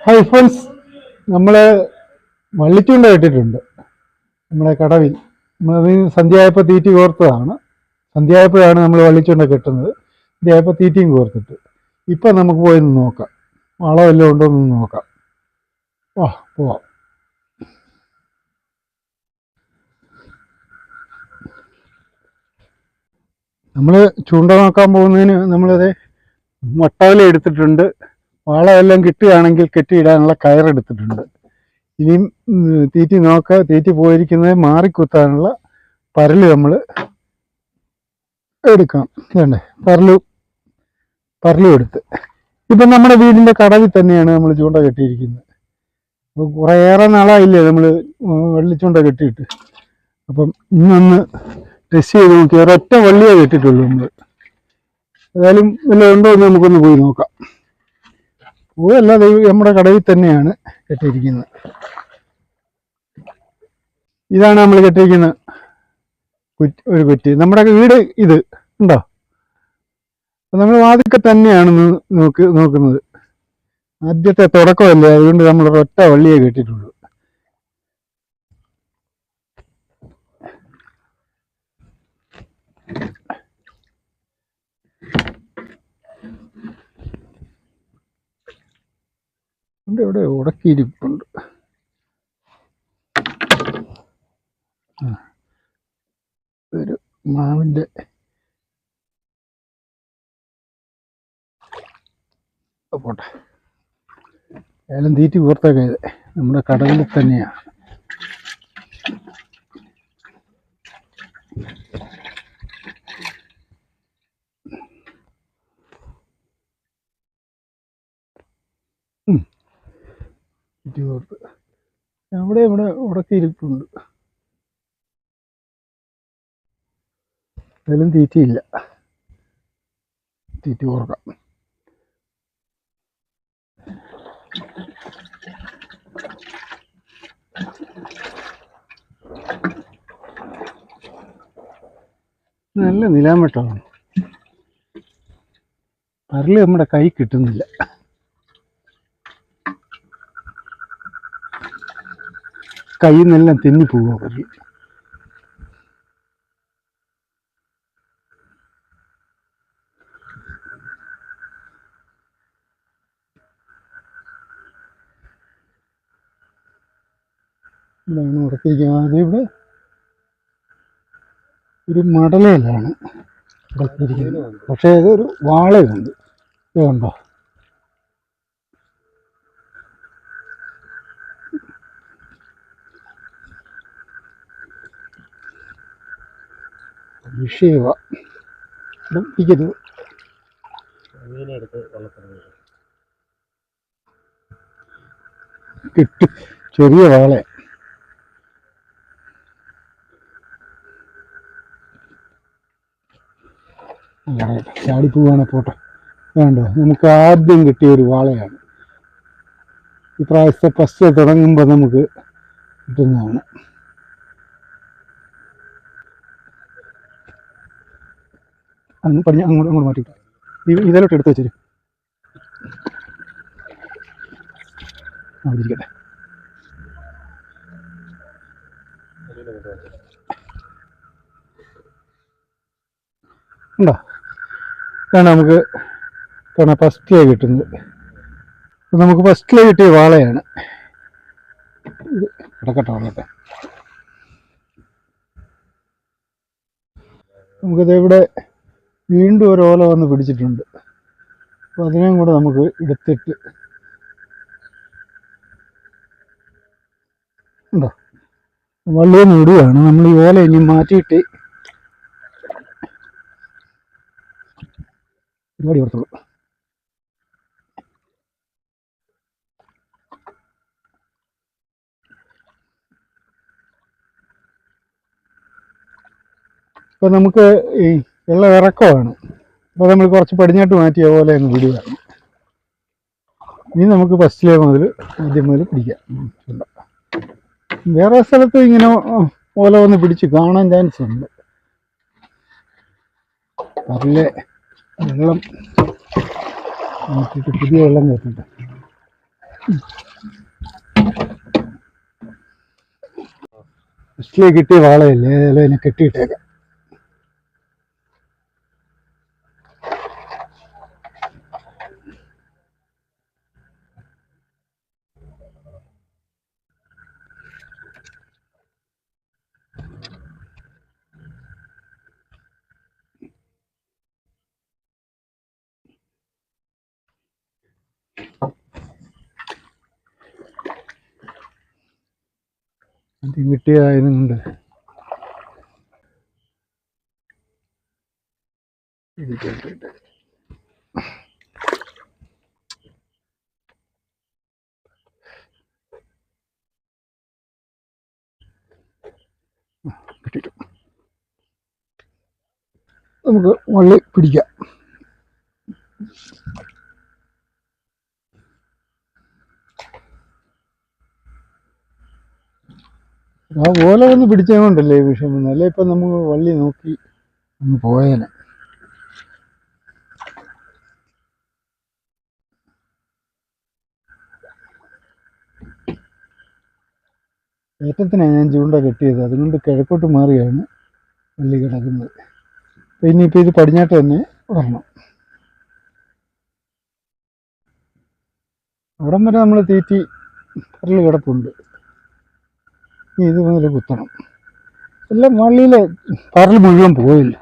Hi friends, നമ്മൾ വള്ളിച്ചൂണ്ട ഇട്ടിട്ടുണ്ട് നമ്മളെ കടവിൽ. നമ്മളത് സന്ധ്യയായപ്പോൾ തീറ്റി കോർത്തതാണ്. സന്ധ്യയായപ്പോഴാണ് നമ്മൾ വള്ളിച്ചൂണ്ട കെട്ടുന്നത്. സന്ധ്യയായപ്പോൾ തീറ്റിയും കോർത്തിട്ട് ഇപ്പം നമുക്ക് പോയി നോക്കാം, വളമെല്ലാം ഉണ്ടോ എന്ന് നോക്കാം. പോവാം. നമ്മൾ ചൂണ്ട നോക്കാൻ പോകുന്നതിന് നമ്മളത് വട്ടവല എടുത്തിട്ടുണ്ട്. വളമെല്ലാം കിട്ടുകയാണെങ്കിൽ കെട്ടിയിടാനുള്ള കയറെടുത്തിട്ടുണ്ട്. ഇനിയും തീറ്റി പോയിരിക്കുന്നത് മാറിക്കുത്താനുള്ള പരല് നമ്മൾ എടുക്കാം. വേണ്ടേ, പരലും എടുത്ത് ഇപ്പം നമ്മുടെ വീടിൻ്റെ കടവിൽ തന്നെയാണ് നമ്മൾ ചൂണ്ട കെട്ടിയിരിക്കുന്നത്. അപ്പോൾ കുറേയേറെ നാളായില്ലേ നമ്മൾ വള്ളിച്ചൂണ്ട കെട്ടിയിട്ട്. അപ്പം ഇന്നൊന്ന് ടെസ്റ്റ് ചെയ്ത് നോക്കി. ഒരൊറ്റ വള്ളിയേ കെട്ടിയിട്ടുള്ളൂ നമ്മൾ. ഏതായാലും വല്ലതും ഉണ്ടോ എന്ന് നമുക്കൊന്ന് പോയി നോക്കാം. പൂവല്ല, നമ്മുടെ കടവിൽ തന്നെയാണ് കെട്ടിയിരിക്കുന്നത്. ഇതാണ് നമ്മൾ കെട്ടിയിരിക്കുന്ന ഒരു കുറ്റി. നമ്മുടെ വീട് ഇത് ഉണ്ടോ? നമ്മൾ വാതിൽക്കെ തന്നെയാണ് നോക്കുന്നത്. ആദ്യത്തെ തുടക്കമല്ലേ, അതുകൊണ്ട് നമ്മൾ ഒറ്റ വള്ളിയെ കെട്ടിയിട്ടുള്ളൂ. ഇവിടെ ഉടക്കിയിരിപ്പുണ്ട്. ഒരു മാവിൻ്റെ പോട്ടെ. ഏലം തീറ്റി പുറത്തൊക്കെ നമ്മുടെ കടലിൽ തന്നെയാണ്. ഇവിടെ ഉടക്കിയിരിപ്പുണ്ട്. ഏലം തീറ്റിയില്ല, തീറ്റി ഓർക്കാം. നല്ല നിലാമട്ടമാണ്. പരല് നമ്മുടെ കൈ കിട്ടുന്നില്ല. കയ്യിൽ നിന്നെല്ലാം തെന്നിപ്പോവുക പരല്. ഇവിടെയാണ് ഉടക്കിയിരിക്കുന്നത്. അതിവിടെ ഒരു മടലയിലാണ് ഉടക്കിയിരിക്കുന്നത്. പക്ഷേ ഇതൊരു വാളയുണ്ട്. ഇതുണ്ടോ? വിഷയവാ ഇരിക്കരുത്. കിട്ടും, ചെറിയ വാള. ചാടിപ്പോവാണ്. പോട്ടെ, വേണ്ടോ? നമുക്ക് ആദ്യം കിട്ടിയ ഒരു വാളയാണ്. ഈ പ്രാവശ്യത്തെ ഫസ്റ്റ് തുടങ്ങുമ്പോൾ നമുക്ക് കിട്ടുന്നതാണ്. അങ്ങോട്ട് മാറ്റിയിട്ട് ഇതിലോട്ട് എടുത്ത് വെച്ചേരും. അവിടെ ഇരിക്കട്ടെ. ഉണ്ടോ? ഇതാണ് നമുക്ക് ഫസ്റ്റിലേ കിട്ടുന്നത്. നമുക്ക് ഫസ്റ്റിലേ കിട്ടിയ വാളയാണ് ഇത്. കിടക്കട്ടെ, വളരട്ടെ. നമുക്കിത് ഇവിടെ വീണ്ടും ഒരു ഓല വന്ന് പിടിച്ചിട്ടുണ്ട്. അപ്പോൾ അതിനെയും കൂടെ നമുക്ക് എടുത്തിട്ട് ഉണ്ടോ, വള്ളിയൊന്ന് ഇടുകയാണ്. നമ്മൾ ഈ ഓല ഇനി മാറ്റിയിട്ട് പരിപാടി ഓർത്തുള്ളൂ. ഇപ്പം നമുക്ക് ഈ വെള്ളം ഇറക്കമാണ്. അപ്പോൾ നമ്മൾ കുറച്ച് പടിഞ്ഞാട്ട് മാറ്റിയ പോലെ ഒന്ന് വിടുകയാണ്. ഇനി നമുക്ക് ഫസ്റ്റിലേ മുതൽ ആദ്യം മുതൽ പിടിക്കാം. വേറെ സ്ഥലത്ത് ഇങ്ങനെ ഓല വന്ന് പിടിച്ച് കാണാൻ ചാൻസ് ഉണ്ട്. നല്ല വെള്ളം നോക്കിയിട്ട് പുതിയ വെള്ളം കയറ്റിട്ട് ഫസ്റ്റിലേക്ക് കിട്ടിയ വാളയല്ലേ, ഏതായാലും അതിനെ കെട്ടിയിട്ടേക്കാം. ആദ്യം കിട്ടിയതായതുകൊണ്ട് കിട്ടിയിട്ടു. നമുക്ക് വള്ളി പിടിക്കാം. ആ ഓല ഒന്ന് പിടിച്ചതുകൊണ്ടല്ലേ ഈ വിഷയം വന്നത്, അല്ലേ ഇപ്പം നമുക്ക് വള്ളി നോക്കി ഒന്ന് പോയേനെ. ഏറ്റത്തിനാണ് ഞാൻ ചൂണ്ട കെട്ടിയത്, അതുകൊണ്ട് കിഴക്കോട്ട് മാറിയാണ് വള്ളി കിടക്കുന്നത്. അപ്പം ഇനിയിപ്പോൾ ഇത് പടിഞ്ഞാട്ട് തന്നെ വരണം. അവിടം വരെ നമ്മൾ തീറ്റി കരൽ കിടപ്പുണ്ട്. ഇത് മുതൽ കുത്തണം. എല്ലാം വള്ളിയിലെ കരൽ മുഴുവൻ പോയില്ല.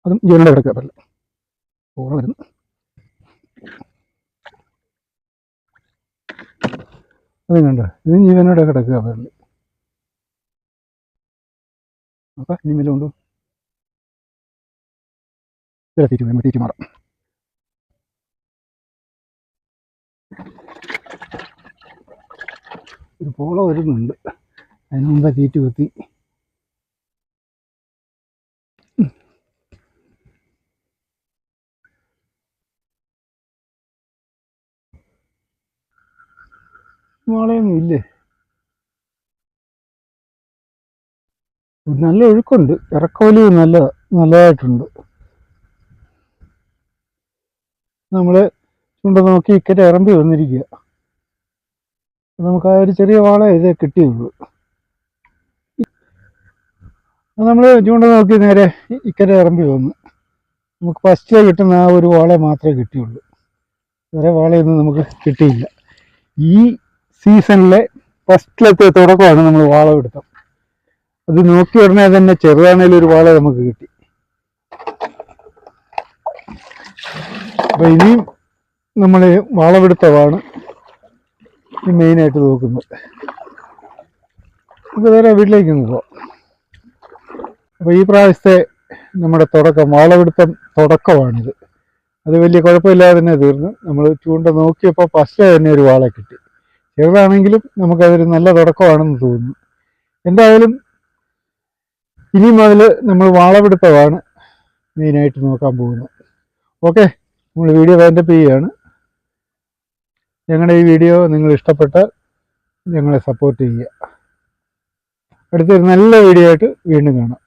അതും ജീവനോടെ കിടക്കുക പറ്റില്ല. പോകണം വരുന്നു. അതും കണ്ടോ, ഇതും ജീവനോടെ കിടക്കുക പറ്റില്ല. അപ്പം ഇനി വല്ലതും ഉണ്ടോ? തീറ്റി മാറാം. ഒരു പോള വരുന്നുണ്ട്, അതിന് മുമ്പേ തീറ്റി കുത്തി. വാളയൊന്നും ഇല്ലേ, നല്ല ഒഴുക്കുണ്ട്, ഇറക്കോലി നല്ലതായിട്ടുണ്ട്. നമ്മൾ ചുണ്ട നോക്കി ഇക്കരെ ഇറമ്പി വന്നിരിക്കുക. നമുക്ക് ആ ഒരു ചെറിയ വാള ഇതേ കിട്ടിയുള്ളൂ. നമ്മൾ ചൂണ്ട നോക്കി നേരെ ഇക്കരെ ഇറമ്പി വന്നു. നമുക്ക് ഫസ്റ്റ് കിട്ടുന്ന ആ ഒരു വാള മാത്രമേ കിട്ടിയുള്ളൂ, വേറെ വാളയൊന്നും നമുക്ക് കിട്ടിയില്ല. ഈ സീസണിലെ ഫസ്റ്റിലത്തെ തുടക്കമാണ് നമ്മൾ വാള പിടുത്തം. അത് നോക്കി ഉടനെ തന്നെ ചെറുതാണേലും ഒരു വാള നമുക്ക് കിട്ടി. അപ്പം ഇനിയും നമ്മൾ വാളപിടുത്തമാണ് മെയിനായിട്ട് നോക്കുന്നത്. നമുക്ക് വേറെ വീട്ടിലേക്ക് പോകാം. അപ്പോൾ ഈ പ്രാവശ്യത്തെ നമ്മുടെ തുടക്കം വാളപിടുത്തം തുടക്കമാണിത്. അത് വലിയ കുഴപ്പമില്ലാതെ തന്നെ തീർന്നു. നമ്മൾ ചൂണ്ട നോക്കിയപ്പോൾ ഫസ്റ്റ് തന്നെ ഒരു വാള കിട്ടി. ചെറുതാണെങ്കിലും നമുക്കതൊരു നല്ല തുടക്കമാണെന്ന് തോന്നുന്നു. എന്തായാലും ഇനി മുതൽ നമ്മൾ വാളപിടുത്തമാണ് മെയിനായിട്ട് നോക്കാൻ പോകുന്നത്. ഓക്കെ, നമ്മൾ വീഡിയോ വൈൻഡപ്പ് ചെയ്യുകയാണ്. ഞങ്ങളുടെ ഈ വീഡിയോ നിങ്ങൾ ഇഷ്ടപ്പെട്ടാൽ ഞങ്ങളെ സപ്പോർട്ട് ചെയ്യുക. അടുത്തൊരു നല്ല വീഡിയോ ആയിട്ട് വീണ്ടും കാണാം.